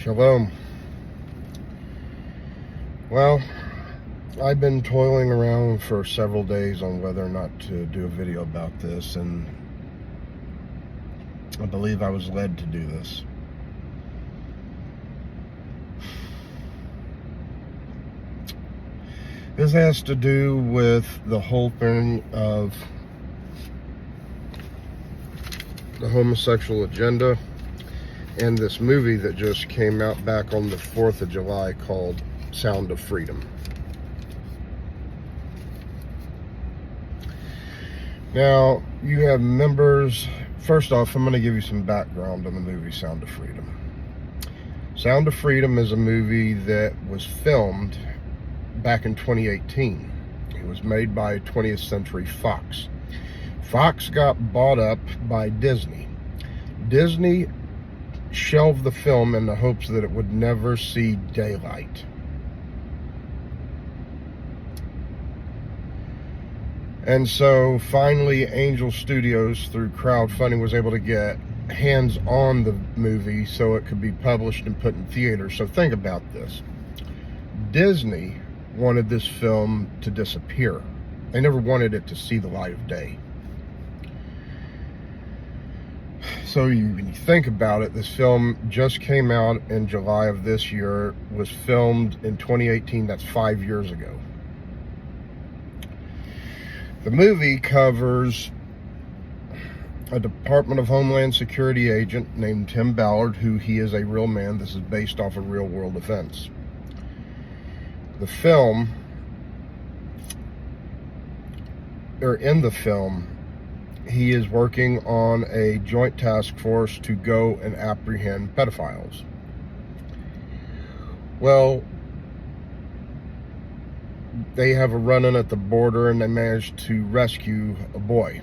Shalom. Well, I've been toiling around for several days on whether or not to do a video about this, and I believe I was led to do this. This has to do with the whole thing of the homosexual agenda and this movie that just came out back on the 4th of July called Sound of Freedom. Now, you have members. First off, I'm going to give you some background on the movie Sound of Freedom. Sound of Freedom is a movie that was filmed back in 2018. It was made by 20th Century Fox. Fox got bought up by Disney. Disney shelved the film in the hopes that it would never see daylight. And so finally Angel Studios, through crowdfunding, was able to get hands on the movie so it could be published and put in theaters. So think about this. Disney wanted this film to disappear. They never wanted it to see the light of day. So when you think about it, this film just came out in July of this year, was filmed in 2018, that's 5 years ago. The movie covers a Department of Homeland Security agent named Tim Ballard, who he is a real man. This is based off of real world events. In the film, he is working on a joint task force to go and apprehend pedophiles. Well, they have a run-in at the border and they manage to rescue a boy.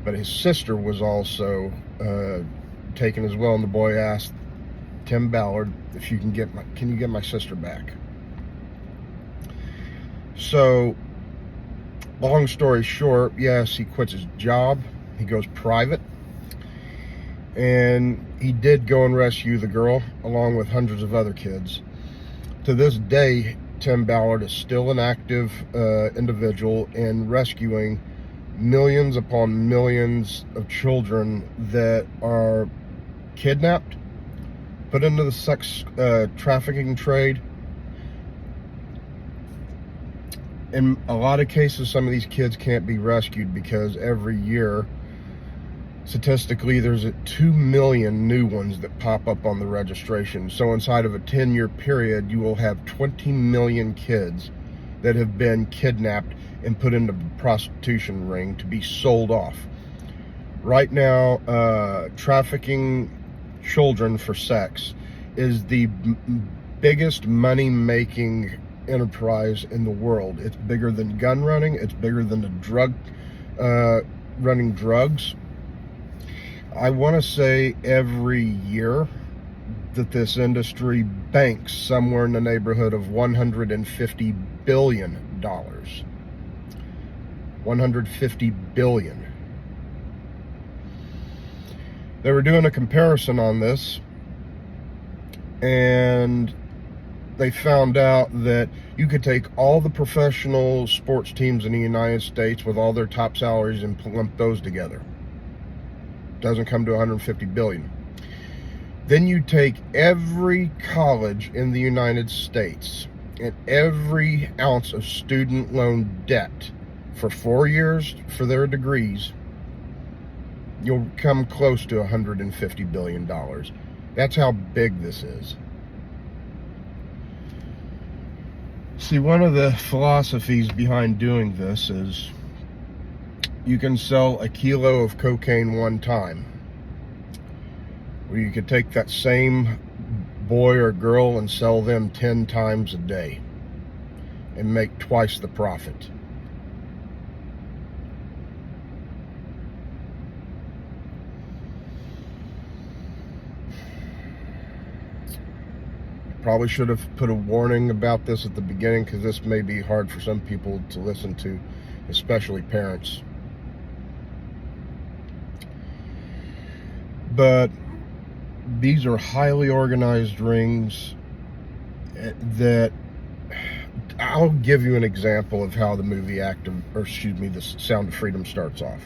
But his sister was also taken as well, and the boy asked Tim Ballard if you can you get my sister back? So, long story short, yes, he quits his job, he goes private, and he did go and rescue the girl along with hundreds of other kids. To this day, Tim Ballard is still an active individual in rescuing millions upon millions of children that are kidnapped, put into the sex trafficking trade. In a lot of cases, some of these kids can't be rescued because every year, statistically, there's 2 million new ones that pop up on the registration. So inside of a 10-year period, you will have 20 million kids that have been kidnapped and put into the prostitution ring to be sold off. Right now, trafficking children for sex is the biggest money-making enterprise in the world. It's bigger than gun running. It's bigger than the running drugs. I want to say every year that this industry banks somewhere in the neighborhood of $150 billion. $150 billion. They were doing a comparison on this, and they found out that you could take all the professional sports teams in the United States with all their top salaries and lump those together. Doesn't come to 150 billion. Then you take every college in the United States and every ounce of student loan debt for 4 years for their degrees, you'll come close to $150 billion. That's how big this is. See, one of the philosophies behind doing this is you can sell a kilo of cocaine one time, or you could take that same boy or girl and sell them 10 times a day and make twice the profit. Probably should have put a warning about this at the beginning, because this may be hard for some people to listen to, especially parents. But these are highly organized rings that, I'll give you an example of how the movie the Sound of Freedom starts off.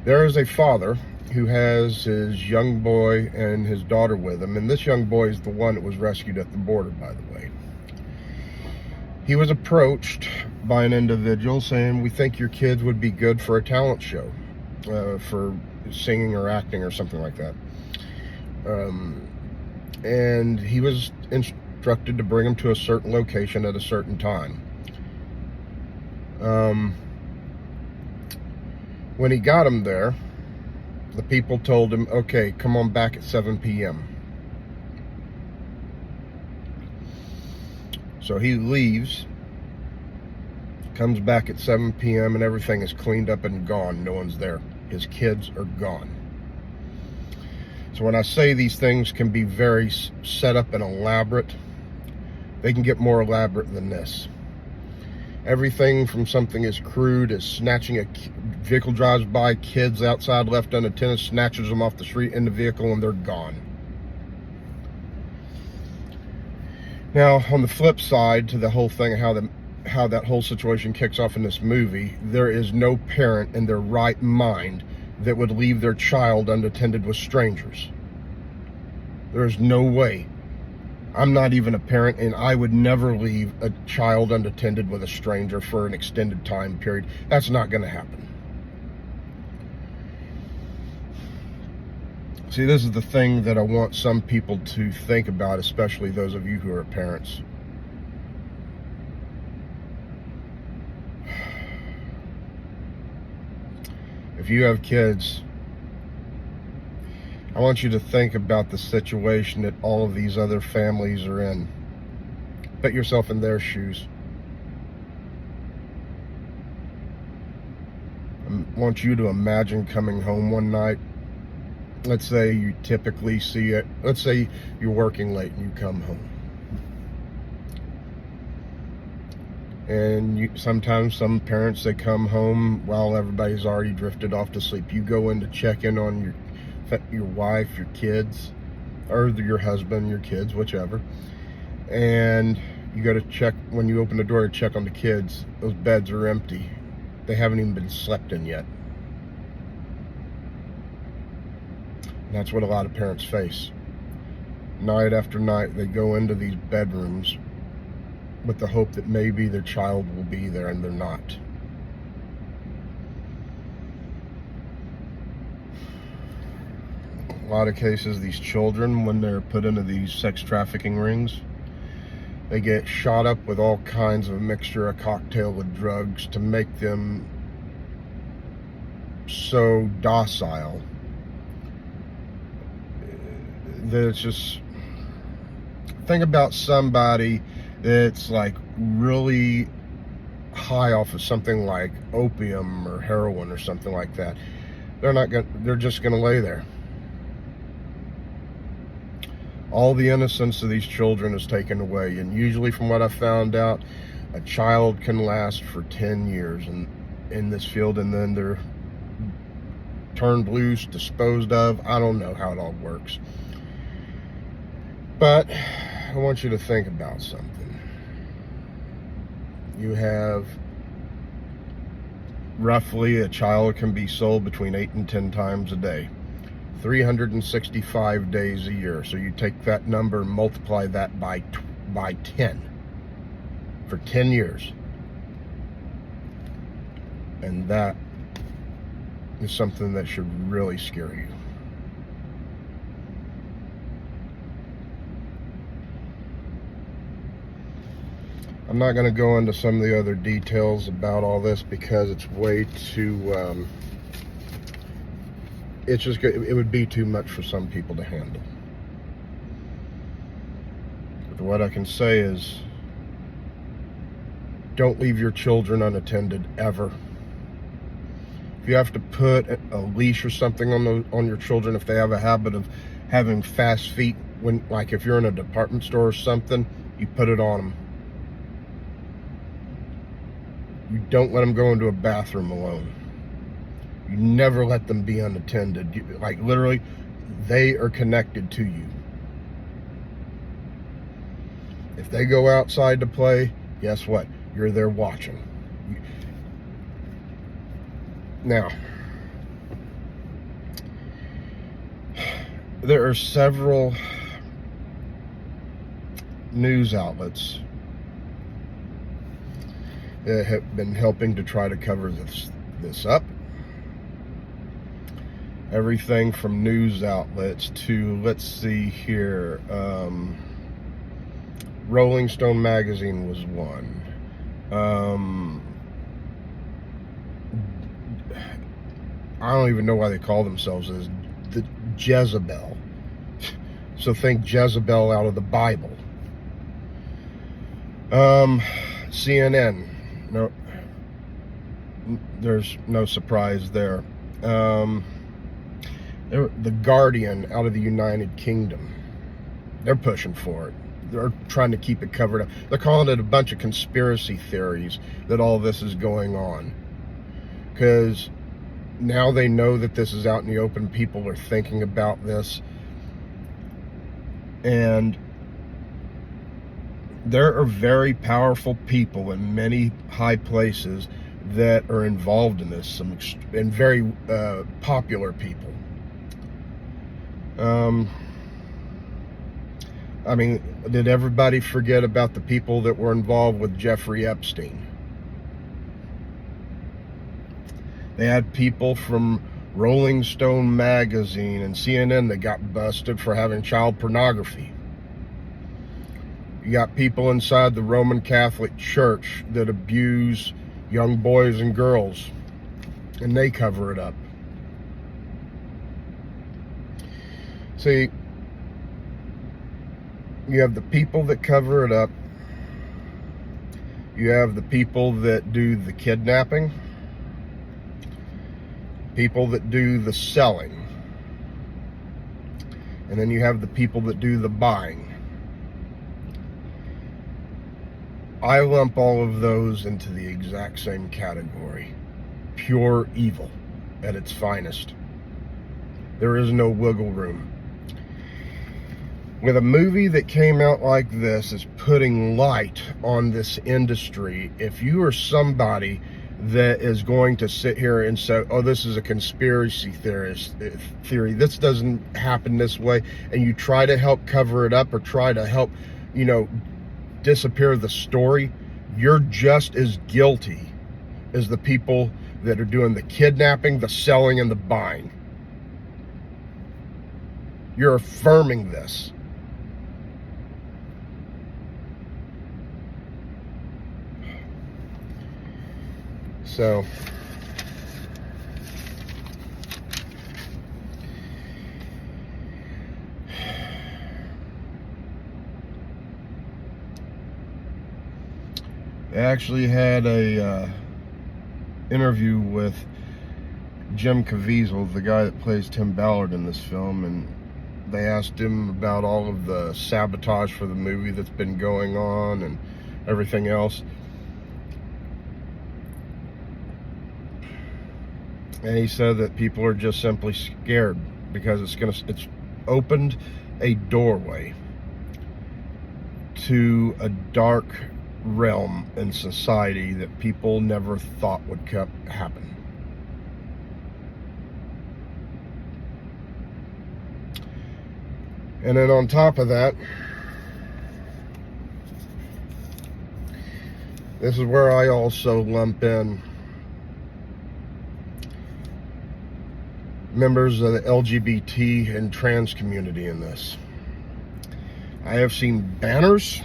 There is a father who has his young boy and his daughter with him, and this young boy is the one that was rescued at the border, by the way. He was approached by an individual saying, "We think your kids would be good for a talent show, for singing or acting or something like that." And he was instructed to bring him to a certain location at a certain time. When he got him there, the people told him, "Okay, come on back at 7 p.m. So he leaves, comes back at 7 p.m. and everything is cleaned up and gone. No one's there. His kids are gone. So when I say these things can be very set up and elaborate, they can get more elaborate than this. Everything from something as crude as snatching a vehicle drives by, kids outside left unattended, snatches them off the street in the vehicle, and they're gone. Now, on the flip side to the whole thing, how that whole situation kicks off in this movie, there is no parent in their right mind that would leave their child unattended with strangers. There's no way. I'm not even a parent, and I would never leave a child unattended with a stranger for an extended time period. That's not going to happen. See, this is the thing that I want some people to think about, especially those of you who are parents. If you have kids, I want you to think about the situation that all of these other families are in. Put yourself in their shoes. I want you to imagine coming home one night. Let's say you typically see it. Let's say you're working late and you come home. And sometimes some parents, they come home while everybody's already drifted off to sleep. You go in to check in on your wife, your kids, or your husband, your kids, whichever. And you go to check, when you open the door to check on the kids, those beds are empty. They haven't even been slept in yet. And that's what a lot of parents face. Night after night, they go into these bedrooms with the hope that maybe their child will be there, and they're not. A lot of cases, these children, when they're put into these sex trafficking rings, they get shot up with all kinds of mixture, a cocktail with drugs to make them so docile that it's just, think about somebody that's like really high off of something like opium or heroin or something like that. They're just gonna lay there. All the innocence of these children is taken away, and usually, from what I found out, a child can last for 10 years in this field, and then they're turned loose, disposed of. I don't know how it all works, but I want you to think about something. You have roughly, a child can be sold between 8 and 10 times a day, 365 days a year. So you take that number and multiply that by 10 for 10 years. And that is something that should really scare you. I'm not going to go into some of the other details about all this because it's way too, it would be too much for some people to handle. But what I can say is, don't leave your children unattended ever. If you have to put a leash or something on your children, if they have a habit of having fast feet, like if you're in a department store or something, you put it on them. You don't let them go into a bathroom alone. You never let them be unattended. Like literally, they are connected to you. If they go outside to play, guess what? You're there watching. Now, there are several news outlets that have been helping to try to cover this up. Everything from news outlets to, let's see here, Rolling Stone magazine was one. I don't even know why they call themselves as the Jezebel. So think Jezebel out of the Bible. CNN. No, there's no surprise there. The Guardian out of the United Kingdom. They're pushing for it. They're trying to keep it covered up. They're calling it a bunch of conspiracy theories that all this is going on. Because now they know that this is out in the open. People are thinking about this. And there are very powerful people in many high places that are involved in this, and very popular people. I mean, did everybody forget about the people that were involved with Jeffrey Epstein? They had people from Rolling Stone magazine and CNN that got busted for having child pornography. You got people inside the Roman Catholic Church that abuse young boys and girls, and they cover it up. See, you have the people that cover it up. You have the people that do the kidnapping. People that do the selling. And then you have the people that do the buying. I lump all of those into the exact same category. Pure evil at its finest. There is no wiggle room. With a movie that came out like this is putting light on this industry, if you are somebody that is going to sit here and say, oh, this is a conspiracy theory, this doesn't happen this way, and you try to help cover it up or try to help, disappear the story, you're just as guilty as the people that are doing the kidnapping, the selling, and the buying. You're affirming this. So, I actually had a interview with Jim Caviezel, the guy that plays Tim Ballard in this film, and they asked him about all of the sabotage for the movie that's been going on and everything else. And he said that people are just simply scared because it's opened a doorway to a dark realm in society that people never thought would happen. And then on top of that, this is where I also lump in members of the LGBT and trans community in this. I have seen banners,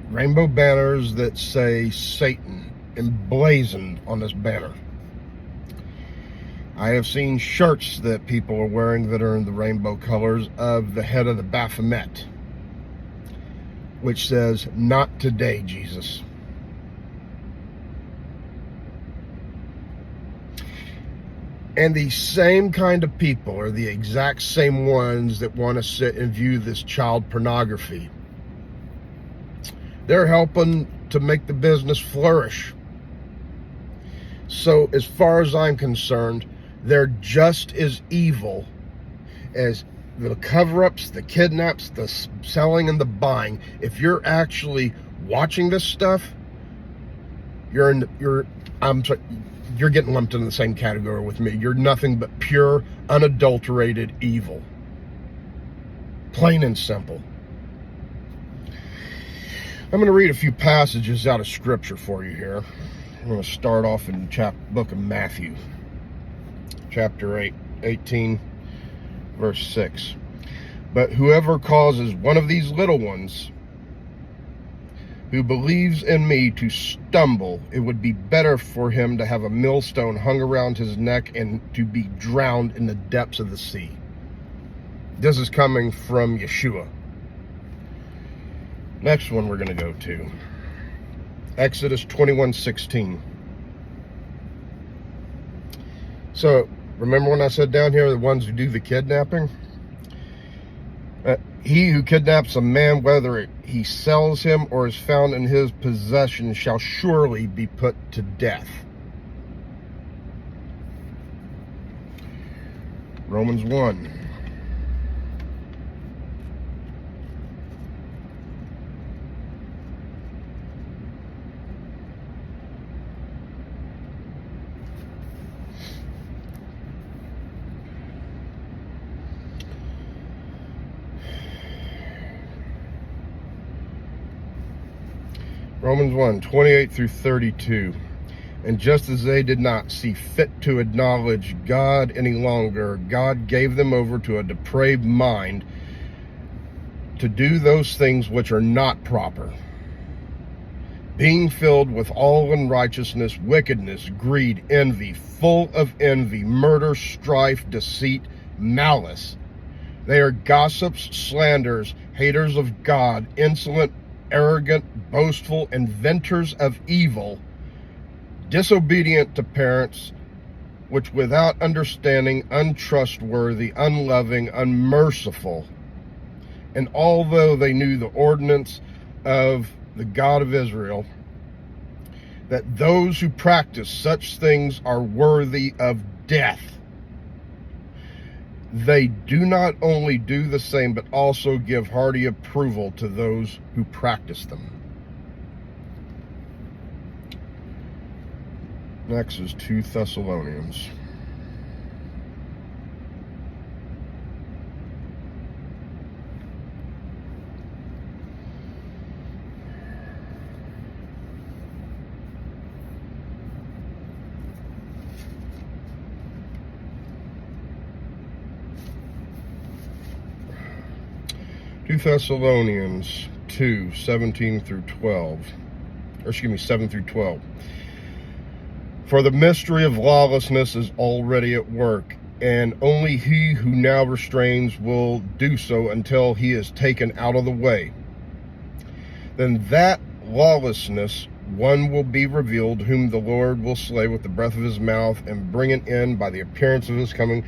rainbow banners that say Satan emblazoned on this banner. I have seen shirts that people are wearing that are in the rainbow colors of the head of the Baphomet, which says, "Not today, Jesus." And these same kind of people are the exact same ones that want to sit and view this child pornography. They're helping to make the business flourish. So as far as I'm concerned, They're just as evil as the cover-ups, the kidnaps, the selling, and the buying. If you're actually watching this stuff, you're getting lumped into the same category with me. You're nothing but pure, unadulterated evil. Plain and simple. I'm going to read a few passages out of Scripture for you here. I'm going to start off in book of Matthew, chapter 18, verse 6. But whoever causes one of these little ones who believes in me to stumble, it would be better for him to have a millstone hung around his neck and to be drowned in the depths of the sea. This is coming from Yeshua. Next one we're going to go to, Exodus 21:16. So, remember when I said down here, the ones who do the kidnapping? He who kidnaps a man, whether he sells him or is found in his possession, shall surely be put to death. Romans 1. Romans 1, 28 through 32. And just as they did not see fit to acknowledge God any longer, God gave them over to a depraved mind to do those things which are not proper, being filled with all unrighteousness, wickedness, greed, envy, full of envy, murder, strife, deceit, malice. They are gossips, slanderers, haters of God, insolent, arrogant, boastful, inventors of evil, disobedient to parents, which without understanding, untrustworthy, unloving, unmerciful. And although they knew the ordinance of the God of Israel, that those who practice such things are worthy of death, they do not only do the same, but also give hearty approval to those who practice them. Next is 2 Thessalonians. Thessalonians 2, 17 through 12. Or excuse me, 7 through 12. For the mystery of lawlessness is already at work, and only he who now restrains will do so until he is taken out of the way. Then that lawlessness one will be revealed, whom the Lord will slay with the breath of his mouth and bring it in by the appearance of his coming,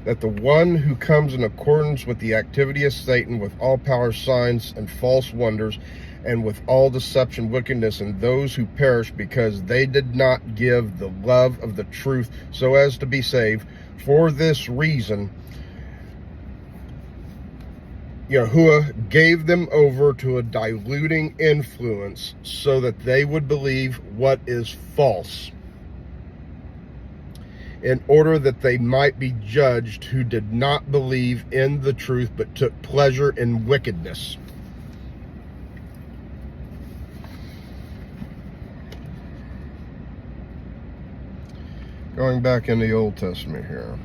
that the one who comes in accordance with the activity of Satan, with all power, signs, and false wonders, and with all deception, wickedness, and those who perish because they did not give the love of the truth so as to be saved. For this reason, Yahuwah gave them over to a diluting influence so that they would believe what is false, in order that they might be judged who did not believe in the truth but took pleasure in wickedness. Going back in the Old Testament here.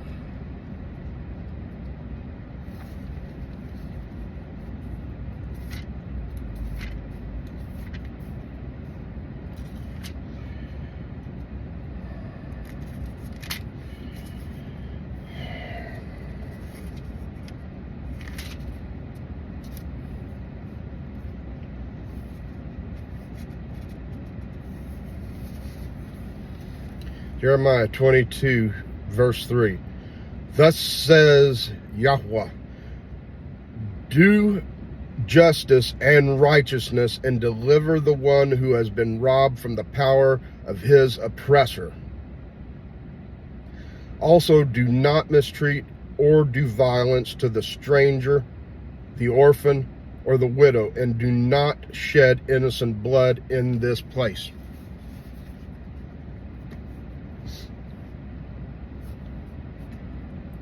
Jeremiah 22, verse 3. Thus says Yahweh, do justice and righteousness and deliver the one who has been robbed from the power of his oppressor. Also, do not mistreat or do violence to the stranger, the orphan, or the widow, and do not shed innocent blood in this place.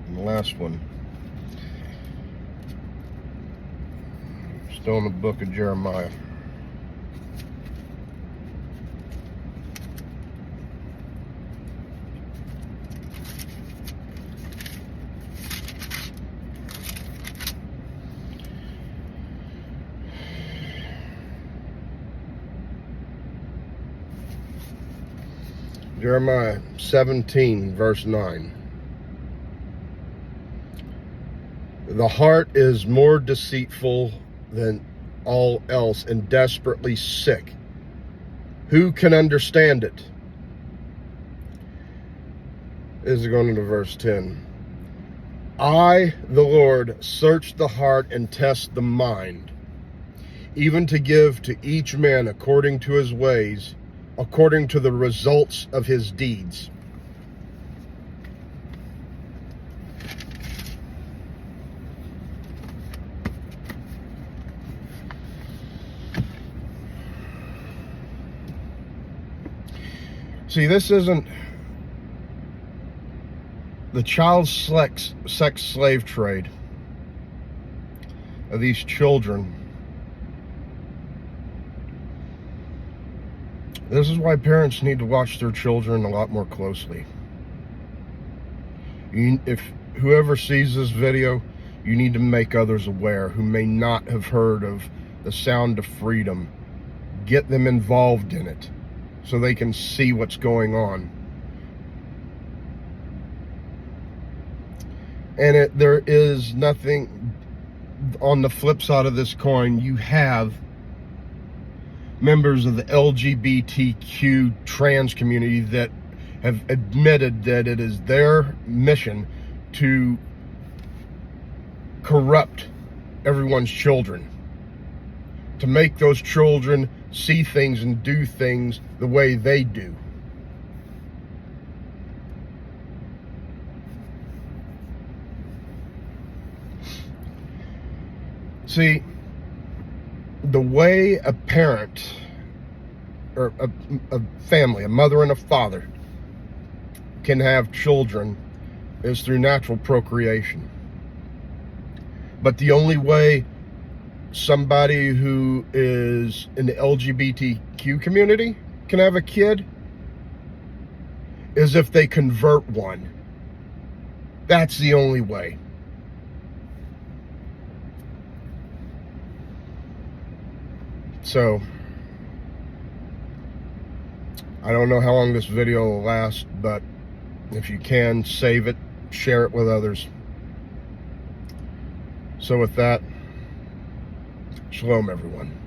And the last one, still in the book of Jeremiah. Jeremiah 17, verse 9. The heart is more deceitful than all else and desperately sick. Who can understand it? This is going into verse 10. I, the Lord, search the heart and test the mind, even to give to each man according to his ways, according to the results of his deeds. See, this isn't the child sex slave trade of these children. This is why parents need to watch their children a lot more closely. If whoever sees this video, you need to make others aware who may not have heard of the Sound of Freedom. Get them involved in it so they can see what's going on. And there is nothing on the flip side of this coin. You have members of the LGBTQ trans community that have admitted that it is their mission to corrupt everyone's children, to make those children see things and do things the way they do. See, the way a parent or a family, a mother and a father, can have children is through natural procreation. But the only way somebody who is in the LGBTQ community can have a kid is if they convert one. That's the only way. So, I don't know how long this video will last, but if you can, save it, share it with others. So with that, shalom everyone.